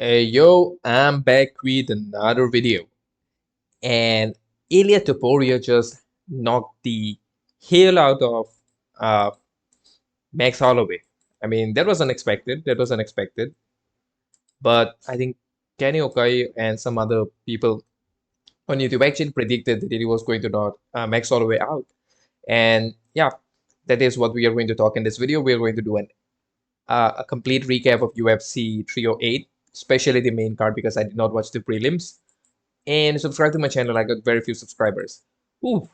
Hey yo, I'm back with another video. And Ilia Topuria just knocked the hell out of uh, Max Holloway. I mean, that was unexpected. That was unexpected. But I think Kenny Okai and some other people on YouTube actually predicted that he was going to knock Max Holloway out. And yeah, that is what we are going to talk in this video. We are going to do a complete recap of UFC 308, especially the main card because I did not watch the prelims. And subscribe to my channel. I got very few subscribers. Ooh,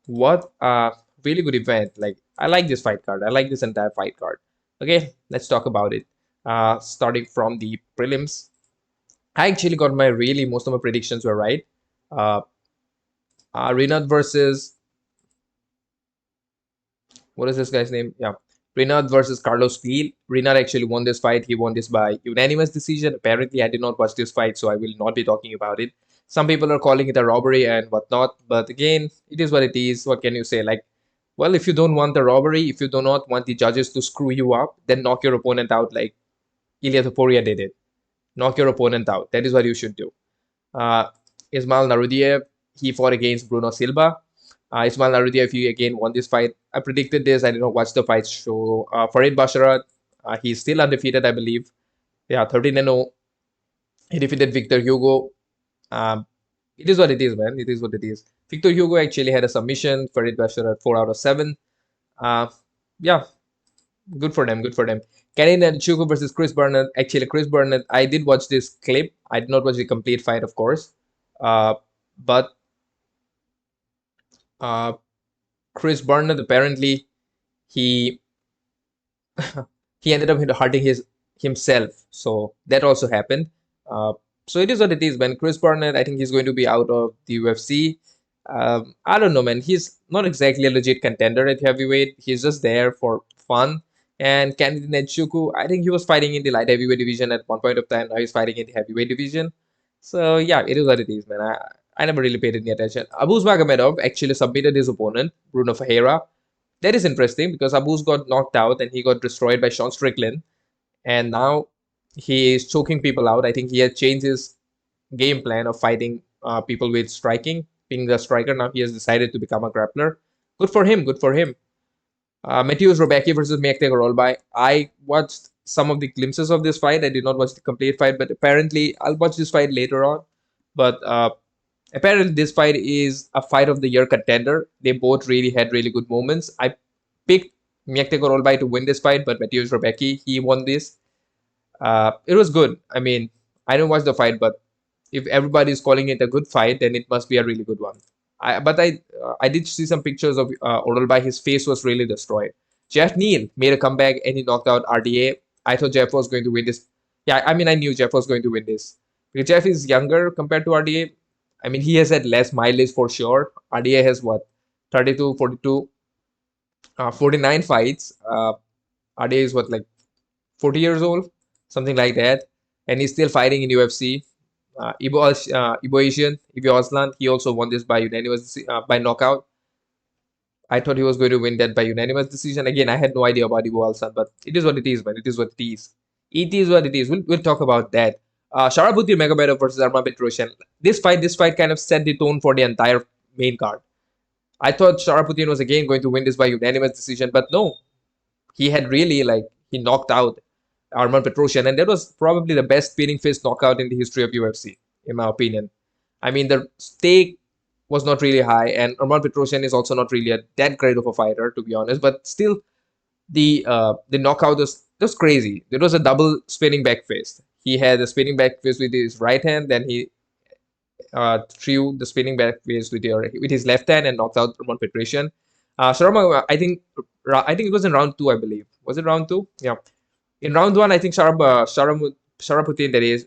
what a really good event. Like, I like this fight card. I like this entire fight card. Okay, let's talk about it. Starting from the prelims, I actually got my really most of my predictions were right. Uh, Rinat versus what is this guy's name? Yeah, Rinat versus Carlos Field. Rinat actually won this fight. He won this by unanimous decision. Apparently, I did not watch this fight, so I will not be talking about it. Some people are calling it a robbery and whatnot, but again, it is what it is. What can you say? Like, well, if you don't want the robbery, if you do not want the judges to screw you up, then knock your opponent out like Ilia Topuria did it. Knock your opponent out. That is what you should do. Uh, Ismail Narudiev, he fought against Bruno Silva. Ismail Narudiev, he again won this fight. I predicted this. I did not watch the fight show. Farid Basharat, he's still undefeated, I believe. Yeah, 13-0. He defeated Victor Hugo. Um, it is what it is, man. It is what it is. Victor Hugo actually had a submission. Farid Basharat 4 out of 7. Uh, yeah, good for them. Good for them. Kenny Chuku versus Chris Burnett. Actually, Chris Burnett, I did watch this clip. I did not watch the complete fight, of course. Uh, but uh, Chris Burnett apparently he he ended up hurting himself. So that also happened. Uh, so it is what it is, man. Chris Burnett, I think he's going to be out of the UFC. I don't know, man. He's not exactly a legit contender at heavyweight. He's just there for fun. And Kennedy Netshuku, I think he was fighting in the light heavyweight division at one point of time. Now he's fighting in the heavyweight division. So yeah, it is what it is, man. I never really paid any attention. Abuz Magomedov actually submitted his opponent, Bruno Ferreira. That is interesting because Abuz got knocked out and he got destroyed by Sean Strickland. And now he is choking people out. I think he had changed his game plan of fighting people with striking, being the striker. Now he has decided to become a grappler. Good for him. Good for him. Matthews Robacki versus Miakte Gorolbai. I watched some of the glimpses of this fight. I did not watch the complete fight, but apparently I'll watch this fight later on. But apparently this fight is a fight of the year contender. They both really had really good moments. I picked Miakte Gorolbai to win this fight, but Matthews Robacki, he won this. It was good. I mean, I didn't watch the fight, but if everybody is calling it a good fight, then it must be a really good one. I did see some pictures of Orolbai. His face was really destroyed. Jeff Neal made a comeback and he knocked out RDA. I thought Jeff was going to win this. Yeah, I mean, I knew Jeff was going to win this because Jeff is younger compared to RDA. I mean, he has had less mileage for sure. RDA has what, 32, 42, 49 fights. RDA is what, like 40 years old, something like that, and he's still fighting in UFC. Ibo Asian, Ibo Aslan, he also won this by unanimous by knockout. I thought he was going to win that by unanimous decision. Again, I had no idea about Ibo Aslan, but it is what it is, man. It is what it is. It is what it is. We'll talk about that. Sharabuti Magomed versus Arman Petrosyan. This fight kind of set the tone for the entire main card. I thought Sharaputin was again going to win this by unanimous decision, but no, he had really like he knocked out Arman Petrosyan, and that was probably the best spinning fist knockout in the history of UFC, in my opinion. I mean, the stake was not really high, and Arman Petrosyan is also not really that great of a fighter, to be honest. But still, the knockout was crazy. It was a double spinning back fist. He had a spinning back fist with his right hand, then he threw the spinning back fist with his left hand and knocked out Arman Petrosyan. Sharma, I think it was in round two, I believe. Was it round two? Yeah. In round one, I think Sharaputin, that is,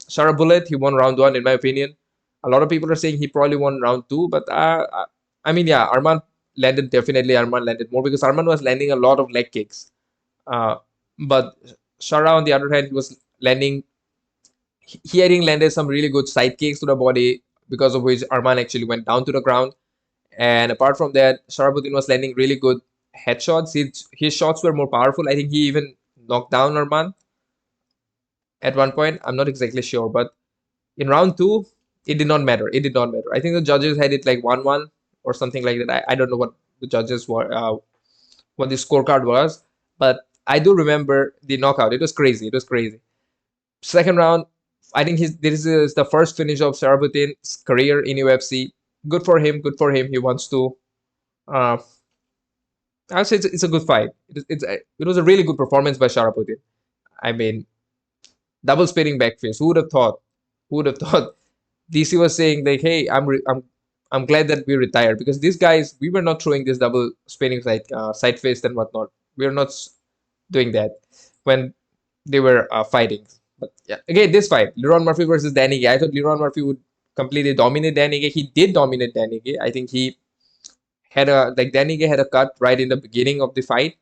Sharabullet, he won round one, in my opinion. A lot of people are saying he probably won round two, but I mean, yeah, Arman landed more because Arman was landing a lot of leg kicks. But Shara, on the other hand, he was landing, he had landed some really good side kicks to the body because of which Arman actually went down to the ground. And apart from that, Sharabutin was landing really good headshots. His shots were more powerful. I think he even knocked down Arman. at one point. I'm not exactly sure, but in round two, it did not matter. It did not matter. I think the judges had it like 1-1 or something like that. I don't know what the judges were, what the scorecard was, but I do remember the knockout. It was crazy. It was crazy. Second round, I think this is the first finish of Sarabutin's career in UFC. Good for him. Good for him. He wants to. Uh, I would say it's a good fight. It was a really good performance by Sharaputin. I mean, double spinning back fist. Who would have thought? Who would have thought? DC was saying like, "Hey, I'm glad that we retired because these guys we were not throwing this double spinning side fist and whatnot. We were not doing that when they were fighting." But yeah, again, this fight, Leron Murphy versus Danny Gay. I thought Leron Murphy would completely dominate Danny Gay. He did dominate Danny Gay. I think he had a like Danny Gay had a cut right in the beginning of the fight.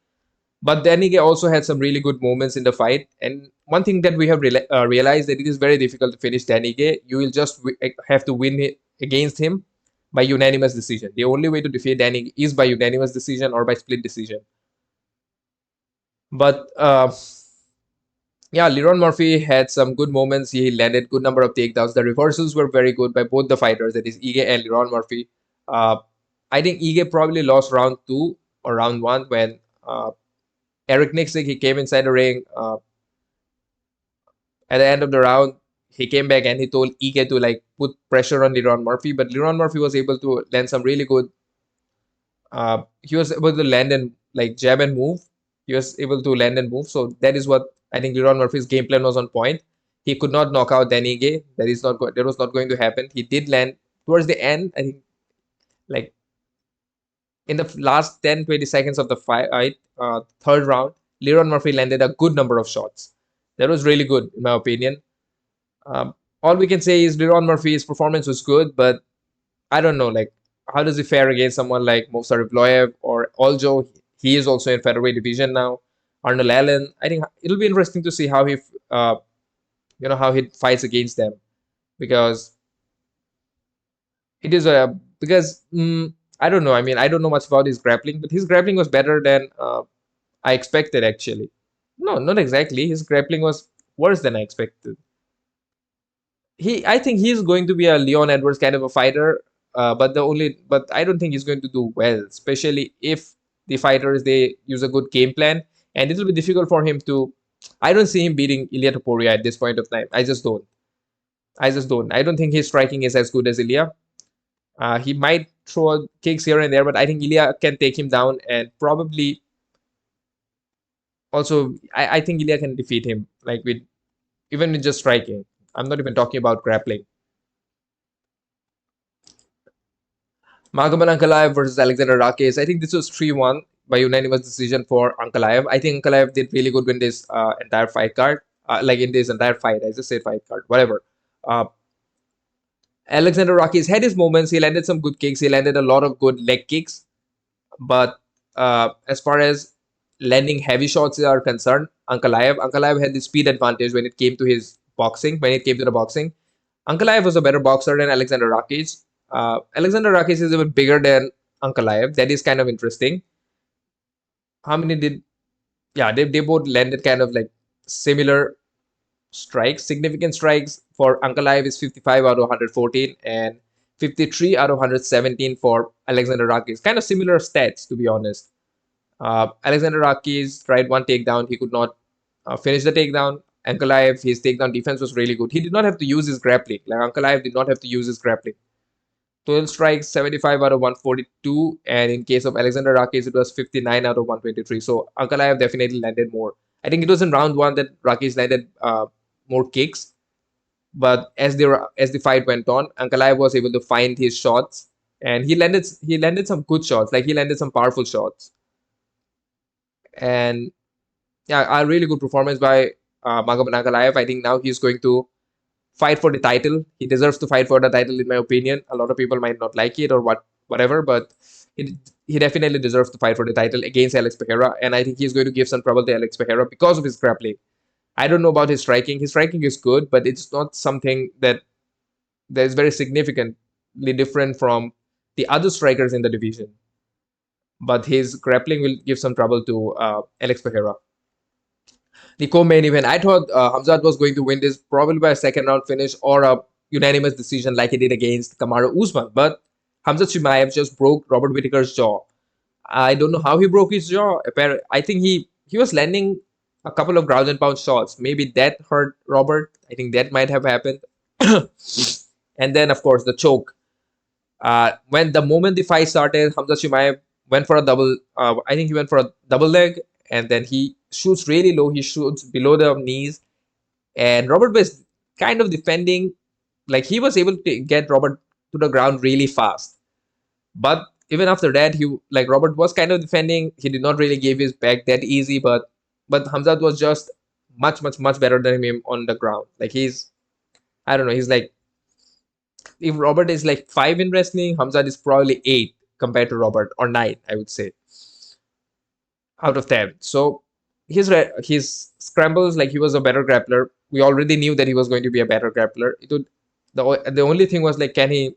But Danny Gay also had some really good moments in the fight. And one thing that we have realized that it is very difficult to finish Danny Gay. You will just have to win against him by unanimous decision. The only way to defeat Danny Gay is by unanimous decision or by split decision. But yeah, Leron Murphy had some good moments. He landed good number of takedowns. The reversals were very good by both the fighters, that is Ige and Leron Murphy. I think Ige probably lost round two or round one when Eric Nixick, he came inside the ring. At the end of the round, he came back and he told Ige to like put pressure on Leron Murphy, but Leron Murphy was able to land some really good. He was able to land and like jab and move. He was able to land and move. So that is what I think Leron Murphy's game plan was on point. He could not knock out Danny Ige. That was not going to happen. He did land towards the end. I think like in the last 10-20 seconds of the fight, third round, Leron Murphy landed a good number of shots. That was really good, in my opinion. All we can say is Leron Murphy's performance was good, but I don't know, like, how does he fare against someone like Movsar Evloev or Aljo? He is also in featherweight division now. Arnold Allen. I think it'll be interesting to see how how he fights against them because it is a because I don't know. I mean, I don't know much about his grappling, but his grappling was better than I expected actually. No, not exactly. His grappling was worse than I expected. I think he's going to be a Leon Edwards kind of a fighter, but I don't think he's going to do well, especially if the fighters they use a good game plan, and it will be difficult for him to. I don't see him beating Ilia Topuria at this point of time. I just don't. I just don't. I don't think his striking is as good as Ilia. He might throw kicks here and there, but I think Ilia can take him down and probably also I think Ilia can defeat him like with even with just striking. I'm not even talking about grappling. Magomed Ankalaev versus Alexander Rakes. I think this was 3-1 by unanimous decision for Ankalaev. I think Ankalaev did really good in this entire fight card. Like in this entire fight. I just said fight card. Whatever. Uh, Alexander Rakes had his moments. He landed some good kicks. He landed a lot of good leg kicks. But as far as landing heavy shots are concerned, Ankalaev had the speed advantage when it came to his boxing, when it came to the boxing. Ankalaev was a better boxer than Alexander Rakes. Alexander Rakes is even bigger than Ankalaev. That is kind of interesting. How many did? Yeah, they both landed kind of like similar strikes. Significant strikes for Ankalaev is 55 out of 114 and 53 out of 117 for Alexander Rakes. Kind of similar stats, to be honest. Alexander Rakes tried one takedown. He could not finish the takedown. Ankalaev, his takedown defense was really good. He did not have to use his grappling. Like Ankalaev did not have to use his grappling. 12 strikes, 75 out of 142. And in case of Alexander Rakes, it was 59 out of 123. So Ankalaev definitely landed more. I think it was in round one that Rakes landed more kicks. But as the fight went on, Ankalaev was able to find his shots. And he landed some good shots. Like he landed some powerful shots. And yeah, a really good performance by Magomed Ankalaev. I think now he's going to fight for the title. He deserves to fight for the title, in my opinion. A lot of people might not like it or whatever, but he definitely deserves to fight for the title against Alex Pereira. And I think he's going to give some trouble to Alex Pereira because of his grappling. I don't know about his striking. His striking is good, but it's not something that is very significantly different from the other strikers in the division. But his grappling will give some trouble to Alex Pereira. the co-main event. I thought Khamzat was going to win this probably by a second round finish or a unanimous decision like he did against Kamaru Usman. But Khamzat Chimaev just broke Robert Whittaker's jaw. I don't know how he broke his jaw. I think he was landing a couple of ground and pound shots. Maybe that hurt Robert. I think that might have happened. And then, of course, the choke. When the moment the fight started, Khamzat Chimaev went for a double. I think he went for a double leg, and then he shoots really low. He shoots below the knees, and Robert was kind of defending. Like he was able to get Robert to the ground really fast. But even after that, Robert was kind of defending. He did not really give his back that easy, but Khamzat was just much better than him on the ground. Like I don't know. He's like, if Robert is like 5 in wrestling, Khamzat is probably 8 compared to Robert, or 9, I would say, out of 10. So his scrambles, like he was a better grappler. We already knew that he was going to be a better grappler. The only thing was like, can he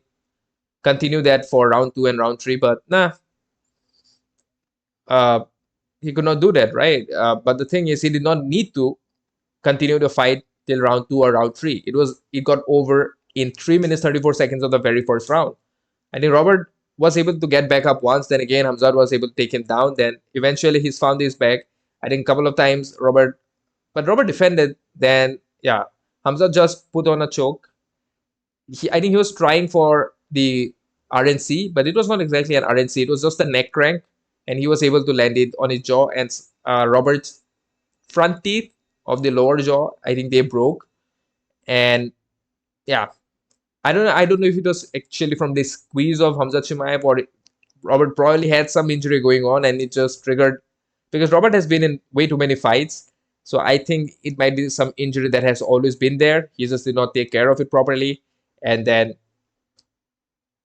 continue that for round 2 and round 3? But nah, he could not do that, right? But the thing is, he did not need to continue the fight till round 2 or round 3. It got over in 3 minutes 34 seconds of the very first round. I think Robert was able to get back up once. Then again, Khamzat was able to take him down. Then eventually he's found his back. I think a couple of times Robert defended. Then yeah, Khamzat just put on a choke. I think he was trying for the RNC, but it was not exactly an RNC. It was just a neck crank, and he was able to land it on his jaw. And Robert's front teeth of the lower jaw, I think they broke. And yeah, I don't know if it was actually from the squeeze of Khamzat Chimaev, or Robert probably had some injury going on and it just triggered, because Robert has been in way too many fights. So I think it might be some injury that has always been there. He just did not take care of it properly. And then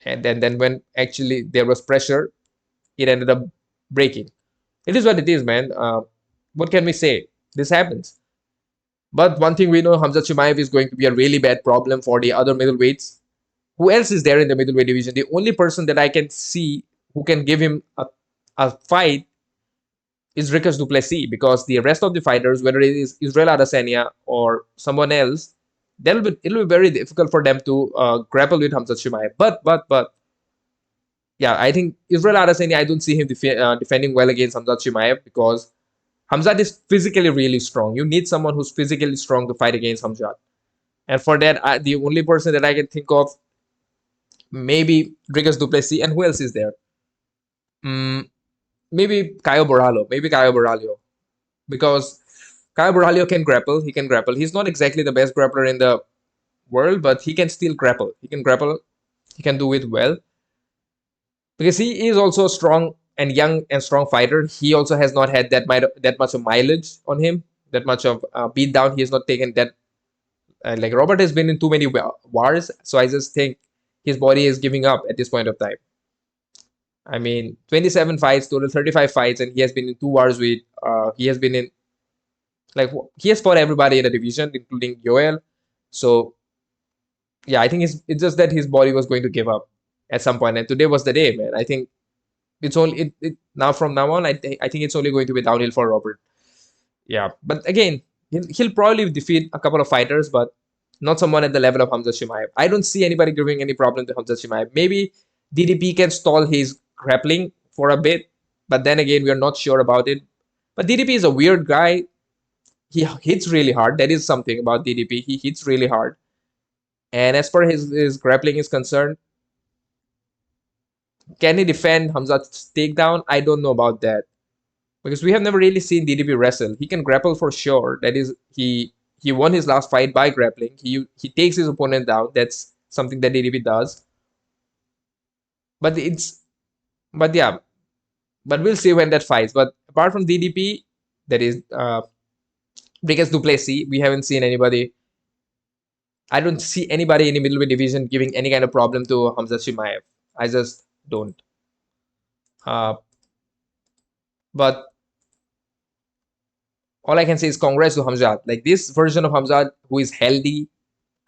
when actually there was pressure, it ended up breaking. It is what it is, man. What can we say? This happens. But one thing we know, Khamzat Chimaev is going to be a really bad problem for the other middleweights. Who else is there in the middleweight division? The only person that I can see who can give him a fight is Dricus du Plessis, because the rest of the fighters, whether it is Israel Adesanya or someone else, it'll be very difficult for them to grapple with Khamzat Chimaev. But yeah, I think Israel Adesanya, I don't see him defending well against Khamzat Chimaev, because Khamzat is physically really strong. You need someone who's physically strong to fight against Khamzat. And for that, the only person that I can think of, maybe Dricus du Plessis. And who else is there? Maybe Caio Borralho. Because Caio Borralho can grapple. He can grapple. He's not exactly the best grappler in the world, but he can still grapple. He can grapple. He can do it well. Because he is also a strong and young and strong fighter. He also has not had that much of mileage on him, that much of beat down. He has not taken that. Like Robert has been in too many wars, so I just think his body is giving up at this point of time. I mean, 27 fights, total 35 fights, and he has been in 2 wars with. He has been in, like, he has fought everybody in the division, including Yoel. So yeah, I think it's just that his body was going to give up at some point, and today was the day, man. I think it's only now from now on. I think it's only going to be downhill for Robert. Yeah, but again, he'll probably defeat a couple of fighters, but not someone at the level of Khamzat Chimaev. I don't see anybody giving any problem to Khamzat Chimaev. Maybe DDP can stall his grappling for a bit, but then again, we are not sure about it. But DDP is a weird guy. He hits really hard. That is something about DDP. He hits really hard. And as far as his grappling is concerned, can he defend Khamzat's takedown? I don't know about that, because we have never really seen DDP wrestle. He can grapple for sure. That is, he won his last fight by grappling. He takes his opponent down. That's something that DDP does. But yeah, but we'll see when that fights. But apart from DDP, that is Dricus du Plessis, we haven't seen anybody. I don't see anybody in the middleweight division giving any kind of problem to Khamzat Chimaev. I just don't. But all I can say is congrats to Khamzat. Like, this version of Khamzat who is healthy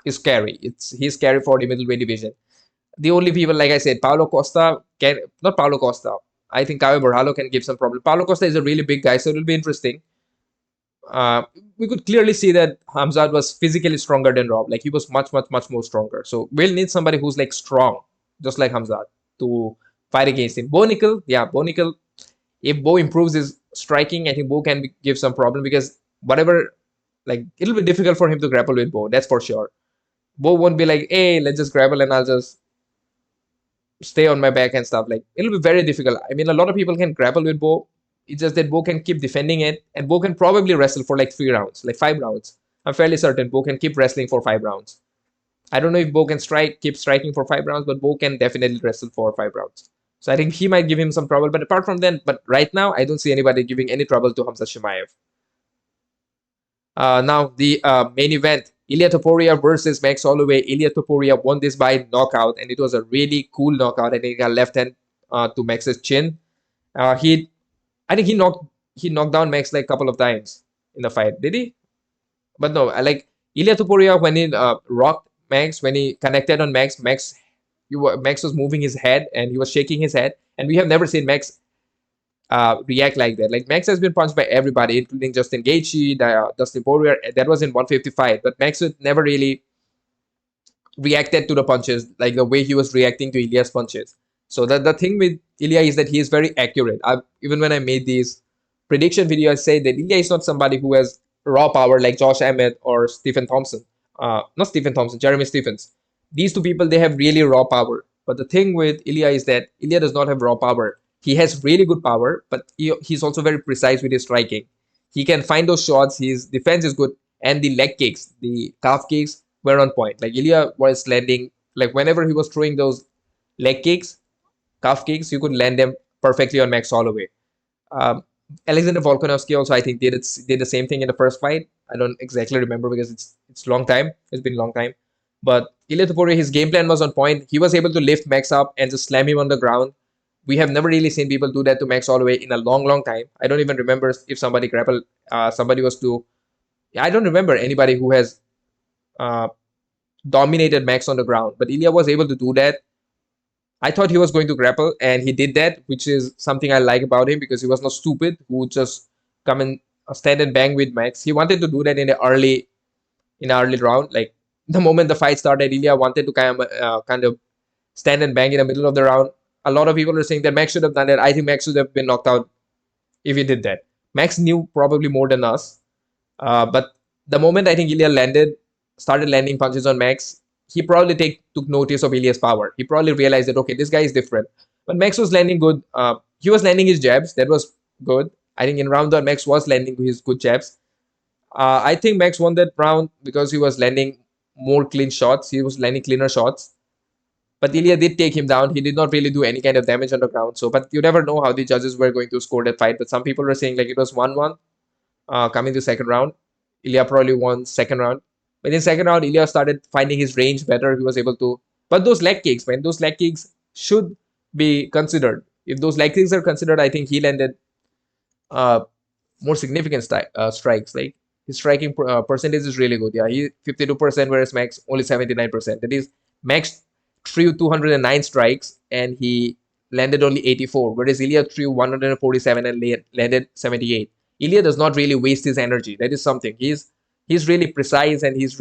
is scary. He's scary for the middleweight division. The only people, like I said, Paulo Costa not Paulo Costa. I think Caio Borralho can give some problem. Paulo Costa is a really big guy, so it'll be interesting. uh, we could clearly see that Hamzat was physically stronger than Rob. Like he was much, much, much more stronger. So we'll need somebody who's like strong, just like Hamzat, to fight against him. Bo Nickel, yeah, Bo Nickel. If Bo improves his striking, I think Bo can give some problem because whatever, like it'll be difficult for him to grapple with Bo. That's for sure. Bo won't be like, hey, let's just grapple and I'll just stay on my back and stuff. Like it'll be very difficult. I mean, a lot of people can grapple with Bo. It's just that Bo can keep defending it, and Bo can probably wrestle for like 3 rounds, like 5 rounds. I'm fairly certain Bo can keep wrestling for 5 rounds. I don't know if Bo can keep striking for 5 rounds, but Bo can definitely wrestle for 5 rounds. So I think he might give him some trouble. But apart from that, but right now I don't see anybody giving any trouble to Khamzat Chimaev. Now the main event: Ilia Topuria versus Max Holloway. Ilia Topuria won this by knockout, and it was a really cool knockout. I think he got left hand to Max's chin. He I think he knocked down Max like a couple of times in the fight. Did he? But no, I like Ilia Topuria when he rocked Max, when he connected on Max. Max was moving his head and he was shaking his head, and we have never seen Max react like that. Like Max has been punched by everybody, including Justin Gaethje, Dustin Poirier. That was in 155, but Max would never really reacted to the punches like the way he was reacting to Ilia's punches. So the thing with Ilia is that he is very accurate. Even when I made these prediction video, I say that Ilia is not somebody who has raw power like Josh Emmett or Stephen Thompson. Not Stephen Thompson, Jeremy Stephens. These two people, they have really raw power. But the thing with Ilia is that Ilia does not have raw power. He has really good power, but he's also very precise with his striking. He can find those shots. His defense is good, and the leg kicks, the calf kicks, were on point. Like Ilia was landing, like whenever he was throwing those leg kicks, calf kicks, you could land them perfectly on Max Holloway. Um, Alexander Volkanovski also, I think, did the same thing in the first fight. I don't exactly remember because it's long time. It's been a long time. But Ilia Topuria, his game plan was on point. He was able to lift Max up and just slam him on the ground. We have never really seen people do that to Max Holloway in a long, long time. I don't even remember if somebody grappled. Somebody was to. I don't remember anybody who has uh, dominated Max on the ground, but Ilia was able to do that. I thought he was going to grapple, and he did that, which is something I like about him because he was not stupid who would just come and stand and bang with Max. He wanted to do that in the early round. Like the moment the fight started, Ilia wanted to kind of stand and bang in the middle of the round. A lot of people are saying that Max should have done that. I think Max should have been knocked out if he did that. Max knew probably more than us, but the moment I think Ilia started landing punches on Max, he probably took notice of Ilia's power. He probably realized that, okay, this guy is different. But Max was landing good. He was landing his jabs. That was good. I think in round one, Max was landing his good jabs. I think Max won that round because he was landing more clean shots. He was landing cleaner shots. But Ilia did take him down. He did not really do any kind of damage on the ground. So, but you never know how the judges were going to score that fight. But some people were saying like it was 1-1 coming to second round. Ilia probably won second round. But in second round, Ilia started finding his range better. He was able to. But those leg kicks, man, those leg kicks should be considered. If those leg kicks are considered, I think he landed uh, more significant strikes. Like his striking percentage is really good. Yeah, he 52%, whereas Max only 79%. That is, Max threw 209 strikes and he landed only 84, whereas Ilia threw 147 and landed 78. Ilia does not really waste his energy. That is something. He's really precise, and his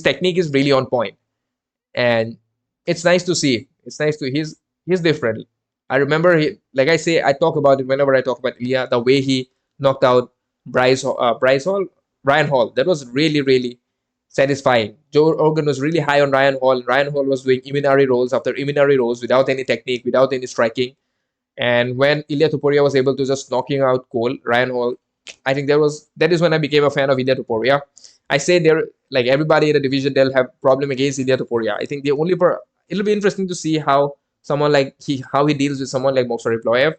technique is really on point, and it's nice to see. It's nice to he's different. I remember like I say, I talk about it whenever I talk about Ilia. The way he knocked out Bryce Hall, Ryan Hall. That was really really satisfying. Joe Rogan was really high on Ryan Hall. Ryan Hall was doing Iminari rolls after Iminari rolls without any technique, without any striking. And when Ilia Topuria was able to just knocking out Ryan Hall, I think that is when I became a fan of Ilia Topuria. I say there, like everybody in the division, they'll have problem against Ilia Topuria. I think it'll be interesting to see how someone like how he deals with someone like Movsar Evloev.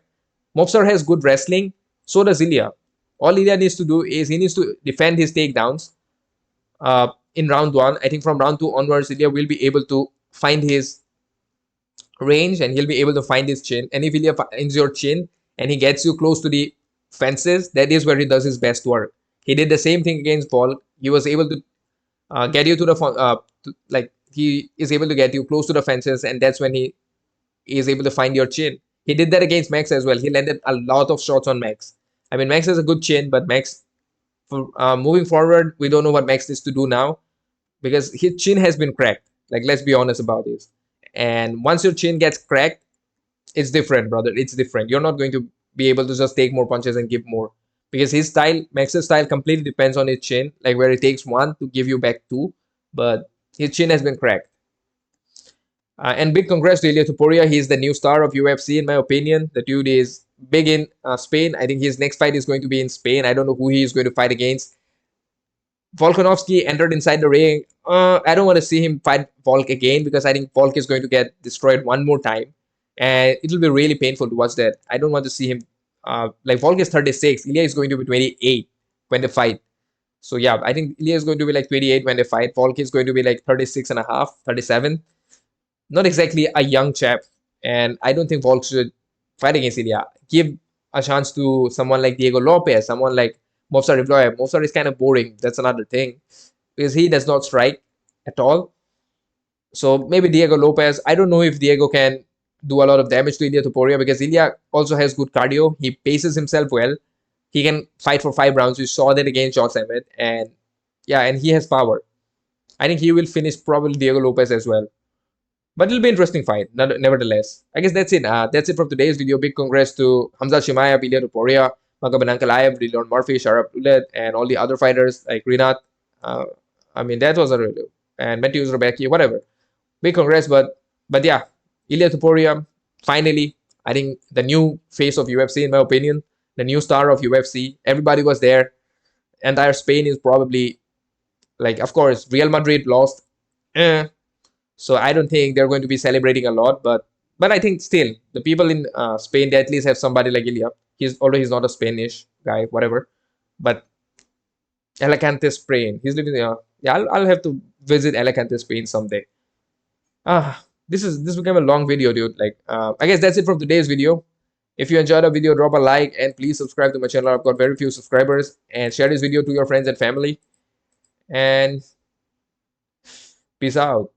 Movsar has good wrestling, so does Ilia. All Ilia needs to do is he needs to defend his takedowns. In round one, I think from round two onwards, Ilia will be able to find his range and he'll be able to find his chin. And if Ilia finds your chin and he gets you close to the fences, that is where he does his best work. He did the same thing against Paul. He was able to get you to the like he is able to get you close to the fences, and that's when he is able to find your chin. He did that against Max as well. He landed a lot of shots on Max. I mean, Max has a good chin, but Max, for moving forward, we don't know what Max needs to do now because his chin has been cracked. Like, let's be honest about this. And once your chin gets cracked, it's different, brother. It's different. You're not going to be able to just take more punches and give more because his style, Max's style, completely depends on his chin. Like where it takes one to give you back two, but his chin has been cracked. And big congrats to Ilia Topuria. He's the new star of UFC, in my opinion. The dude is big in Spain. I think his next fight is going to be in Spain. I don't know who he is going to fight against. Volkanovski entered inside the ring. I don't want to see him fight Volk again because I think Volk is going to get destroyed one more time. And it'll be really painful to watch that. I don't want to see him. Like Volk is 36. Ilia is going to be 28 when they fight. So yeah, I think Ilia is going to be like 28 when they fight. Volk is going to be like 36 and a half, 37. Not exactly a young chap. And I don't think Volk should fight against Ilia. Give a chance to someone like Diego Lopez, someone like Movsar Evloev. Movsar is kind of boring. That's another thing. Because he does not strike at all. So maybe Diego Lopez. I don't know if Diego can do a lot of damage to Ilia Topuria because Ilia also has good cardio. He paces himself well. He can fight for 5 rounds. We saw that against George Emmett. And yeah, and he has power. I think he will finish probably Diego Lopez as well. But it'll be an interesting fight, nevertheless. I guess that's it. That's it from today's video. Big congrats to Khamzat Chimaev, Ilia Topuria, Magomed Ankalaev, Leon Murphy, Sharaf Ulet, and all the other fighters like Rinat. I mean, that was a review. And Matthews Rebecki, whatever. Big congrats, but yeah, Ilia Topuria, finally, I think the new face of UFC, in my opinion, the new star of UFC. Everybody was there. Entire Spain is probably like, of course, Real Madrid lost. So I don't think they're going to be celebrating a lot, but I think still the people in Spain, they at least have somebody like Ilia. Although he's not a Spanish guy, whatever, but Alicante, Spain. He's living there. Yeah, I'll have to visit Alicante, Spain someday. This became a long video, dude. Like, I guess that's it from today's video. If you enjoyed the video, drop a like and please subscribe to my channel. I've got very few subscribers, and share this video to your friends and family. And peace out.